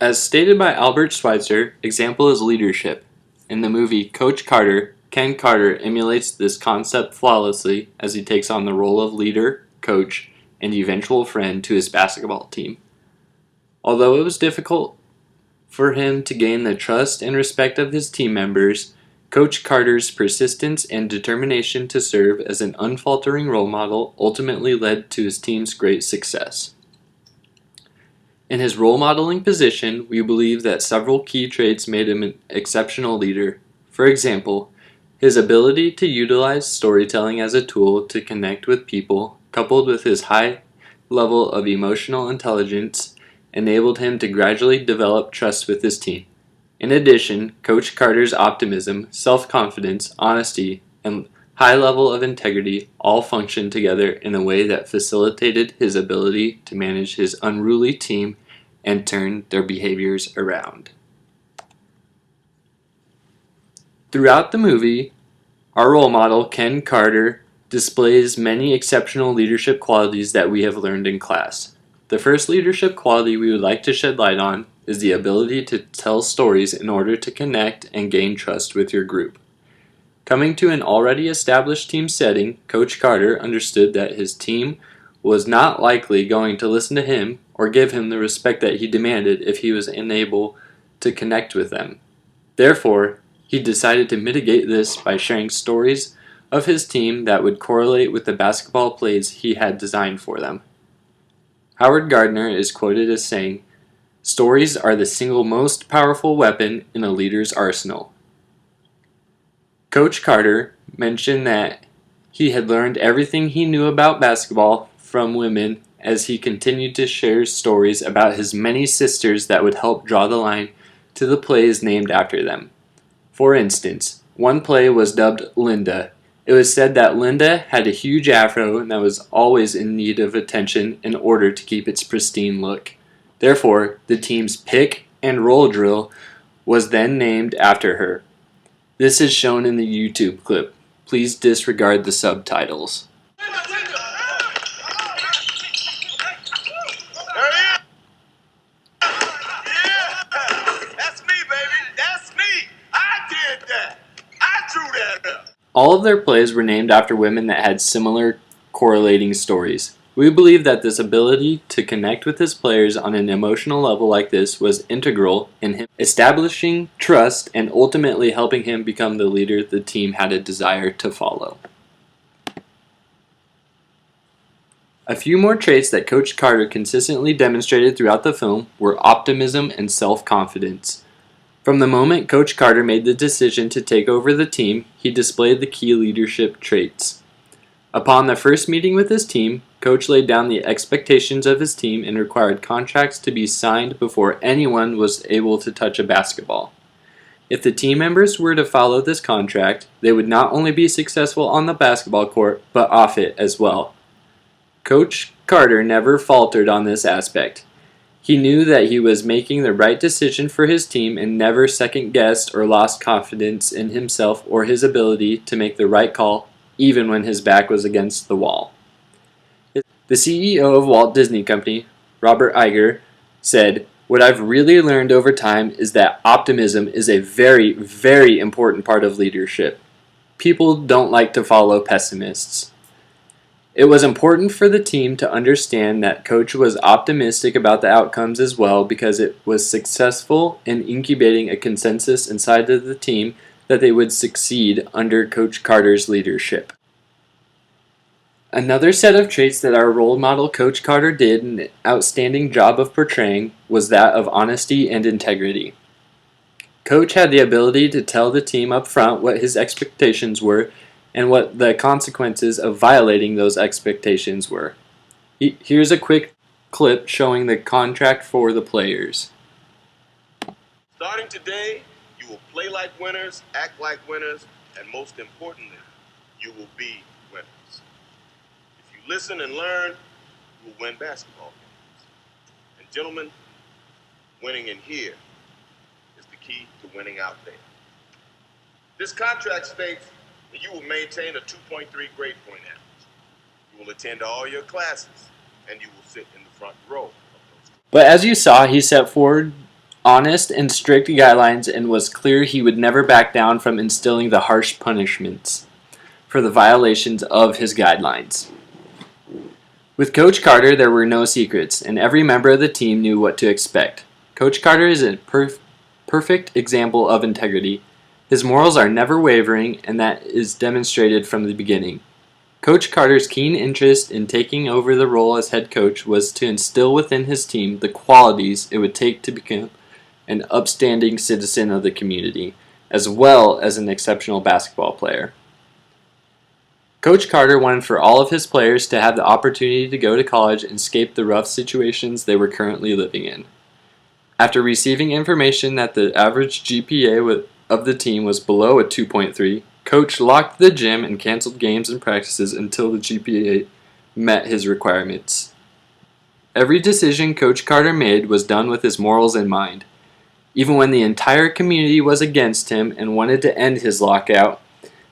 As stated by Albert Schweitzer, example is leadership. In the movie Coach Carter, Ken Carter emulates this concept flawlessly as he takes on the role of leader, coach, and eventual friend to his basketball team. Although it was difficult for him to gain the trust and respect of his team members, Coach Carter's persistence and determination to serve as an unfaltering role model ultimately led to his team's great success. In his role modeling position, we believe that several key traits made him an exceptional leader. For example, his ability to utilize storytelling as a tool to connect with people, coupled with his high level of emotional intelligence, enabled him to gradually develop trust with his team. In addition, Coach Carter's optimism, self-confidence, honesty, and high level of integrity all functioned together in a way that facilitated his ability to manage his unruly team and turn their behaviors around. Throughout the movie, our role model, Ken Carter, displays many exceptional leadership qualities that we have learned in class. The first leadership quality we would like to shed light on is the ability to tell stories in order to connect and gain trust with your group. Coming to an already established team setting, Coach Carter understood that his team was not likely going to listen to him or give him the respect that he demanded if he was unable to connect with them. Therefore, he decided to mitigate this by sharing stories of his team that would correlate with the basketball plays he had designed for them. Howard Gardner is quoted as saying, "Stories are the single most powerful weapon in a leader's arsenal." Coach Carter mentioned that he had learned everything he knew about basketball from women as he continued to share stories about his many sisters that would help draw the line to the plays named after them. For instance, one play was dubbed Linda. It was said that Linda had a huge afro and that was always in need of attention in order to keep its pristine look. Therefore, the team's pick and roll drill was then named after her. This is shown in the YouTube clip. Please disregard the subtitles. All of their plays were named after women that had similar correlating stories. We believe that this ability to connect with his players on an emotional level like this was integral in him establishing trust and ultimately helping him become the leader the team had a desire to follow. A few more traits that Coach Carter consistently demonstrated throughout the film were optimism and self-confidence. From the moment Coach Carter made the decision to take over the team, he displayed the key leadership traits. Upon the first meeting with his team, Coach laid down the expectations of his team and required contracts to be signed before anyone was able to touch a basketball. If the team members were to follow this contract, they would not only be successful on the basketball court, but off it as well. Coach Carter never faltered on this aspect. He knew that he was making the right decision for his team and never second-guessed or lost confidence in himself or his ability to make the right call, even when his back was against the wall. The CEO of Walt Disney Company, Robert Iger, said, "What I've really learned over time is that optimism is a very, very important part of leadership. People don't like to follow pessimists." It was important for the team to understand that Coach was optimistic about the outcomes as well because it was successful in incubating a consensus inside of the team that they would succeed under Coach Carter's leadership. Another set of traits that our role model Coach Carter did an outstanding job of portraying was that of honesty and integrity. Coach had the ability to tell the team up front what his expectations were and what the consequences of violating those expectations were. Here's a quick clip showing the contract for the players. Starting today, you will play like winners, act like winners, and most importantly, you will be winners. If you listen and learn, you will win basketball games. And gentlemen, winning in here is the key to winning out there. This contract states that you will maintain a 2.3 grade point average. You will attend all your classes, and you will sit in the front row of those. But as you saw, he set forward honest and strict guidelines and was clear he would never back down from instilling the harsh punishments for the violations of his guidelines. With Coach Carter, there were no secrets, and every member of the team knew what to expect. Coach Carter is a perfect example of integrity. His morals are never wavering, and that is demonstrated from the beginning. Coach Carter's keen interest in taking over the role as head coach was to instill within his team the qualities it would take to become an upstanding citizen of the community, as well as an exceptional basketball player. Coach Carter wanted for all of his players to have the opportunity to go to college and escape the rough situations they were currently living in. After receiving information that the average GPA of the team was below a 2.3, Coach locked the gym and canceled games and practices until the GPA met his requirements. Every decision Coach Carter made was done with his morals in mind. Even when the entire community was against him and wanted to end his lockout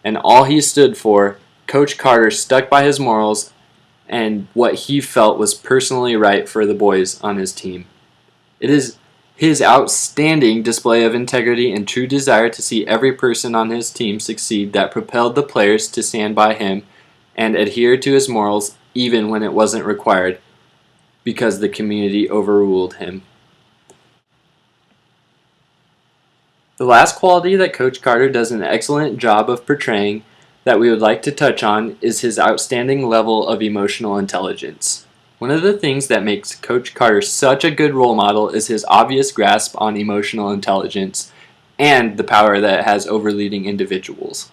and all he stood for, Coach Carter stuck by his morals and what he felt was personally right for the boys on his team. It is his outstanding display of integrity and true desire to see every person on his team succeed that propelled the players to stand by him and adhere to his morals even when it wasn't required because the community overruled him. The last quality that Coach Carter does an excellent job of portraying that we would like to touch on is his outstanding level of emotional intelligence. One of the things that makes Coach Carter such a good role model is his obvious grasp on emotional intelligence and the power that it has over leading individuals.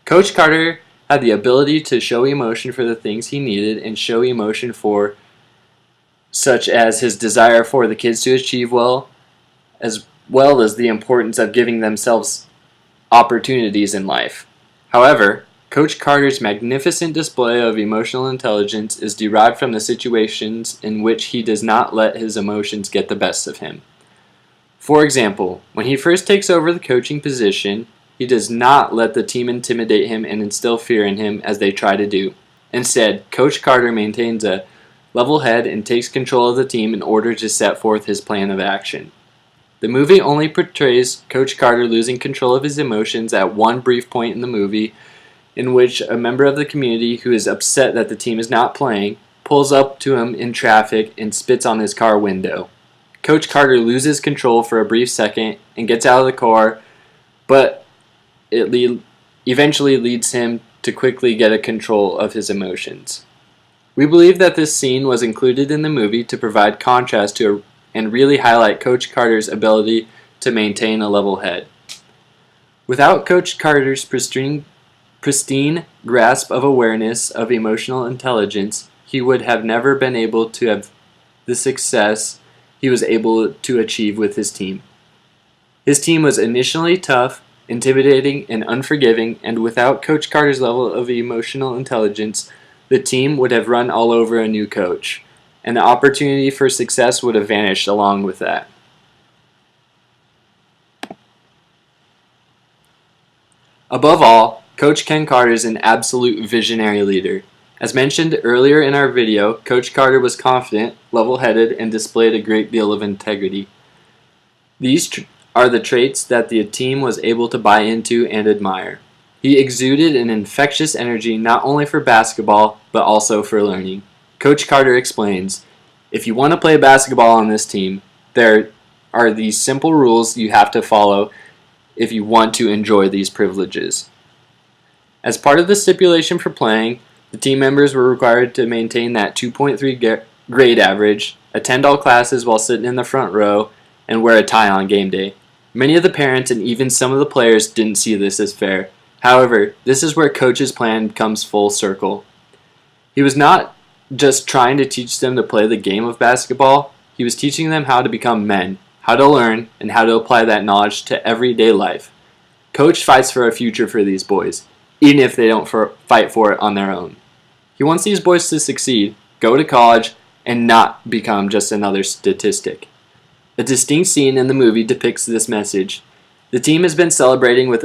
Coach Carter had the ability to show emotion for the things he needed and show emotion for such as his desire for the kids to achieve well as the importance of giving themselves opportunities in life. However, Coach Carter's magnificent display of emotional intelligence is derived from the situations in which he does not let his emotions get the best of him. For example, when he first takes over the coaching position, he does not let the team intimidate him and instill fear in him as they try to do. Instead, Coach Carter maintains a level head and takes control of the team in order to set forth his plan of action. The movie only portrays Coach Carter losing control of his emotions at one brief point in the movie, in which a member of the community who is upset that the team is not playing pulls up to him in traffic and spits on his car window. Coach Carter loses control for a brief second and gets out of the car, but it eventually leads him to quickly get a control of his emotions. We believe that this scene was included in the movie to provide contrast to and really highlight Coach Carter's ability to maintain a level head. Without Coach Carter's pristine grasp of awareness of emotional intelligence, he would have never been able to have the success he was able to achieve with his team. His team was initially tough, intimidating, and unforgiving, and without Coach Carter's level of emotional intelligence, the team would have run all over a new coach, and the opportunity for success would have vanished along with that. Above all, Coach Ken Carter is an absolute visionary leader. As mentioned earlier in our video, Coach Carter was confident, level-headed, and displayed a great deal of integrity. These are the traits that the team was able to buy into and admire. He exuded an infectious energy not only for basketball, but also for learning. Coach Carter explains, "If you want to play basketball on this team, there are these simple rules you have to follow if you want to enjoy these privileges." As part of the stipulation for playing, the team members were required to maintain that 2.3 grade average, attend all classes while sitting in the front row, and wear a tie on game day. Many of the parents and even some of the players didn't see this as fair. However, this is where Coach's plan comes full circle. He was not just trying to teach them to play the game of basketball, he was teaching them how to become men, how to learn, and how to apply that knowledge to everyday life. Coach fights for a future for these boys, even if they don't fight for it on their own. He wants these boys to succeed, go to college, and not become just another statistic. A distinct scene in the movie depicts this message. The team has been celebrating with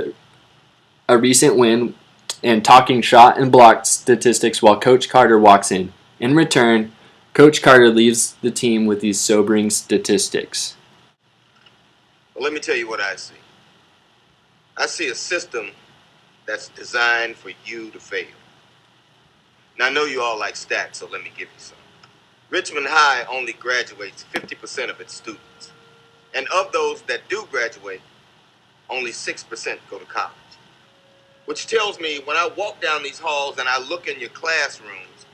a recent win and talking shot and block statistics while Coach Carter walks in. In return, Coach Carter leaves the team with these sobering statistics. Well, let me tell you what I see. I see a system that's designed for you to fail. Now, I know you all like stats, so let me give you some. Richmond High only graduates 50% of its students. And of those that do graduate, only 6% go to college. Which tells me when I walk down these halls and I look in your classrooms,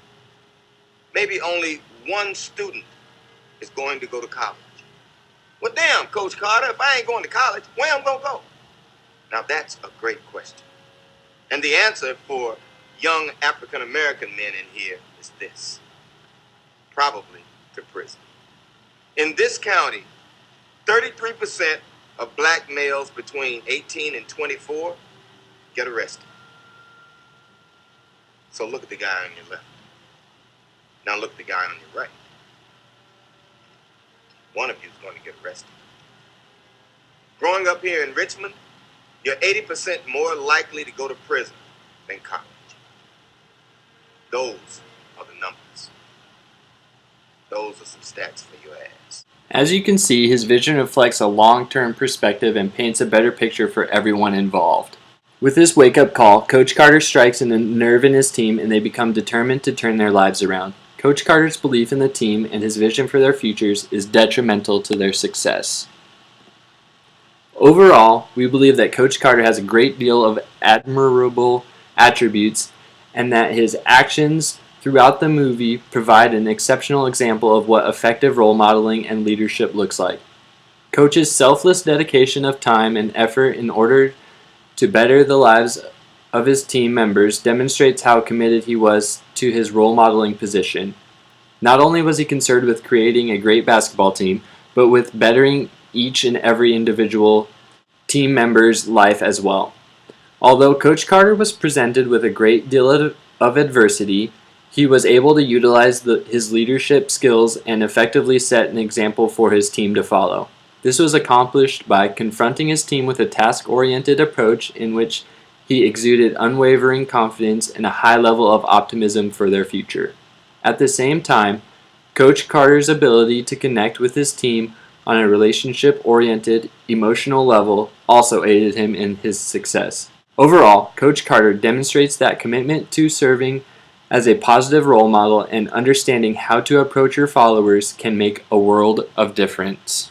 maybe only one student is going to go to college. Well, damn, Coach Carter, if I ain't going to college, where am I going to go? Now, that's a great question. And the answer for young African-American men in here is this: probably to prison. In this county, 33% of black males between 18 and 24 get arrested. So look at the guy on your left. Now look at the guy on your right. One of you is going to get arrested. Growing up here in Richmond, you're 80% more likely to go to prison than college. Those are the numbers. Those are some stats for your ass. As you can see, his vision reflects a long-term perspective and paints a better picture for everyone involved. With this wake-up call, Coach Carter strikes a nerve in his team and they become determined to turn their lives around. Coach Carter's belief in the team and his vision for their futures is detrimental to their success. Overall, we believe that Coach Carter has a great deal of admirable attributes and that his actions throughout the movie provide an exceptional example of what effective role modeling and leadership looks like. Coach's selfless dedication of time and effort in order to better the lives of his team members demonstrates how committed he was to his role modeling position. Not only was he concerned with creating a great basketball team, but with bettering each and every individual team member's life as well. Although Coach Carter was presented with a great deal of adversity, he was able to utilize his leadership skills and effectively set an example for his team to follow. This was accomplished by confronting his team with a task-oriented approach in which he exuded unwavering confidence and a high level of optimism for their future. At the same time, Coach Carter's ability to connect with his team on a relationship-oriented, emotional level also aided him in his success. Overall, Coach Carter demonstrates that commitment to serving as a positive role model and understanding how to approach your followers can make a world of difference.